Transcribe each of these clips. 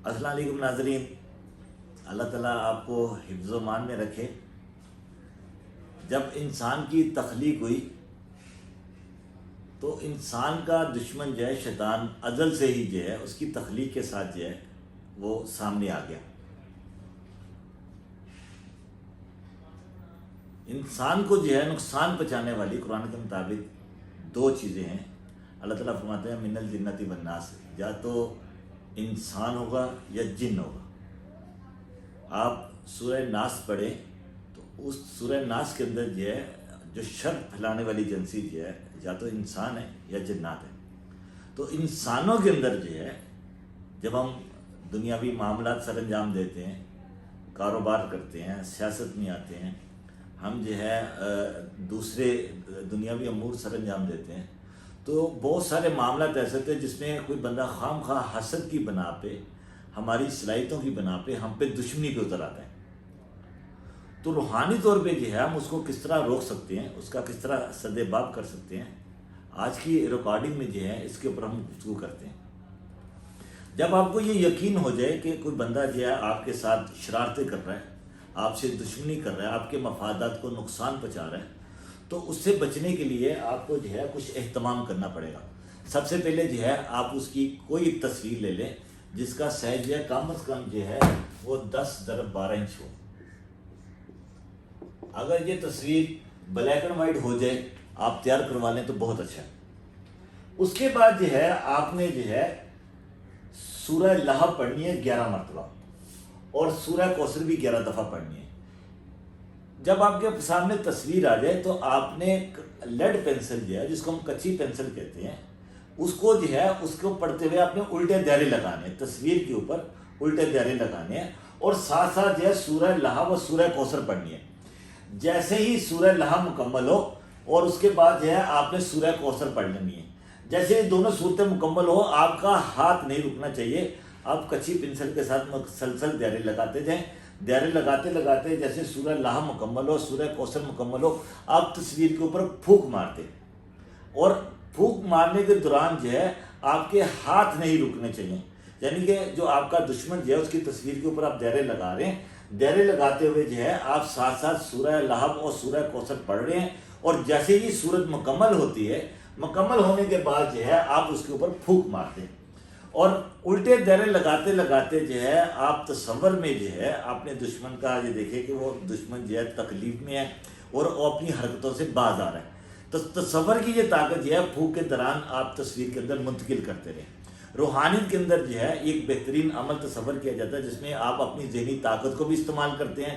السلام علیکم ناظرین، اللہ تعالیٰ آپ کو حفظ و امان میں رکھے۔ جب انسان کی تخلیق ہوئی تو انسان کا دشمن جو ہے شیطان ازل سے ہی جو ہے اس کی تخلیق کے ساتھ جو ہے وہ سامنے آ گیا۔ انسان کو جو ہے نقصان پہنچانے والی قرآن کے مطابق دو چیزیں ہیں۔ اللہ تعالیٰ فرماتے ہیں من الجنۃ والناس، یا تو انسان ہوگا یا جن ہوگا۔ آپ سورہ ناس پڑھیں تو اس سورہ ناس کے اندر جو ہے جو شر پھیلانے والی ایجنسی جو ہے یا تو انسان ہے یا جنات ہے۔ تو انسانوں کے اندر جو ہے جب ہم دنیاوی معاملات سر انجام دیتے ہیں، کاروبار کرتے ہیں، سیاست میں آتے ہیں، ہم جو ہے دوسرے دنیاوی امور سر انجام دیتے ہیں، تو بہت سارے معاملات ایسے تھے جس میں کوئی بندہ خام خواہ حسد کی بنا پہ، ہماری صلاحیتوں کی بنا پہ ہم پہ دشمنی پہ اتر آتا ہے۔ تو روحانی طور پہ جو ہے ہم اس کو کس طرح روک سکتے ہیں، اس کا کس طرح سد باب کر سکتے ہیں، آج کی ریکارڈنگ میں جو ہے اس کے اوپر ہم گفتگو کرتے ہیں۔ جب آپ کو یہ یقین ہو جائے کہ کوئی بندہ جو ہے آپ کے ساتھ شرارتیں کر رہا ہے، آپ سے دشمنی کر رہا ہے، آپ کے مفادات کو نقصان پہنچا رہا ہے، تو اس سے بچنے کے لیے آپ کو جو ہے کچھ اہتمام کرنا پڑے گا۔ سب سے پہلے جو ہے آپ اس کی کوئی ایک تصویر لے لیں جس کا سائز جو ہے کم از کم جو ہے وہ 10x12 انچ ہو۔ اگر یہ تصویر بلیک اینڈ وائٹ ہو جائے، آپ تیار کروا لیں تو بہت اچھا ہے۔ اس کے بعد جو ہے آپ نے جو ہے سورہ لہب پڑھنی ہے 11 مرتبہ، اور سورہ کوثر بھی 11 دفعہ پڑھنی ہے۔ جب آپ کے سامنے تصویر آ جائے تو آپ نے لیڈ پینسل جو ہے، جس کو ہم کچی پینسل کہتے ہیں، اس کو جو ہے اس کو پڑھتے ہوئے آپ نے الٹے دائرے لگانے ہیں، تصویر کے اوپر الٹے دائرے لگانے ہیں، اور ساتھ ساتھ جو ہے سورہ لہب اور سورہ کوثر پڑھنی ہے۔ جیسے ہی سورہ لہب مکمل ہو اور اس کے بعد جو ہے آپ نے سورہ کوثر پڑھ لینی ہے، جیسے ہی دونوں صورتیں مکمل ہو آپ کا ہاتھ نہیں رکنا چاہیے، آپ کچی پنسل کے ساتھ مسلسل دائرے لگاتے جائیں، دائرے لگاتے لگاتے جیسے سورہ لہب مکمل ہو، سورہ کوثر مکمل ہو، آپ تصویر کے اوپر پھونک مارتے، اور پھونک مارنے کے دوران جو ہے آپ کے ہاتھ نہیں رکنے چاہیے، یعنی کہ جو آپ کا دشمن جو ہے اس کی تصویر کے اوپر آپ دائرے لگا رہے ہیں، دائرے لگاتے ہوئے جو ہے آپ ساتھ ساتھ سورہ لہب اور سورہ کوثر پڑھ رہے ہیں، اور جیسے ہی صورت مکمل ہوتی ہے، مکمل ہونے کے بعد جو ہے آپ اس کے اوپر پھونک مارتے ہیں، اور الٹے دائرے لگاتے لگاتے جو ہے آپ تصور میں جو ہے اپنے دشمن کا یہ دیکھیں کہ وہ دشمن جو ہے تکلیف میں ہے اور وہ اپنی حرکتوں سے باز آ رہا ہے، تو تصور کی یہ طاقت جو ہے پھونک کے دوران آپ تصویر کے اندر منتقل کرتے رہیں۔ روحانیت کے اندر جو ہے ایک بہترین عمل تصور کیا جاتا ہے جس میں آپ اپنی ذہنی طاقت کو بھی استعمال کرتے ہیں،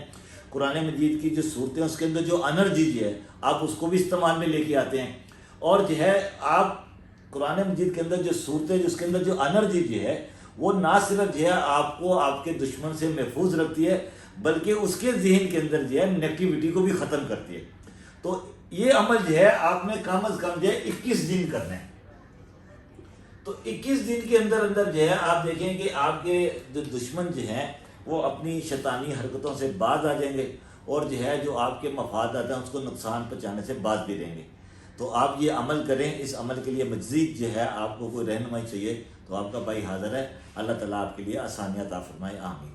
قرآن مجید کی جو صورتیں اس کے اندر جو انرجی جو ہے آپ اس کو بھی استعمال میں لے کے آتے ہیں، اور جو ہے آپ قرآن مجید کے اندر جو صورتیں جس کے اندر جو انرجی جو ہے وہ نہ صرف جو ہے آپ کو آپ کے دشمن سے محفوظ رکھتی ہے، بلکہ اس کے ذہن کے اندر جو ہے نیگیٹیوٹی کو بھی ختم کرتی ہے۔ تو یہ عمل جو ہے آپ نے کم از کم جو ہے 21 دن کرنا ہے۔ تو 21 دن کے اندر اندر جو ہے آپ دیکھیں کہ آپ کے جو دشمن جو ہیں وہ اپنی شیطانی حرکتوں سے باز آ جائیں گے، اور جو ہے جو آپ کے مفادات ہیں اس کو نقصان پہنچانے سے باز بھی رہیں گے۔ تو آپ یہ عمل کریں۔ اس عمل کے لیے مزید جو ہے آپ کو کوئی رہنمائی چاہیے تو آپ کا بھائی حاضر ہے۔ اللہ تعالیٰ آپ کے لیے آسانیاں عطا فرمائے، آمین۔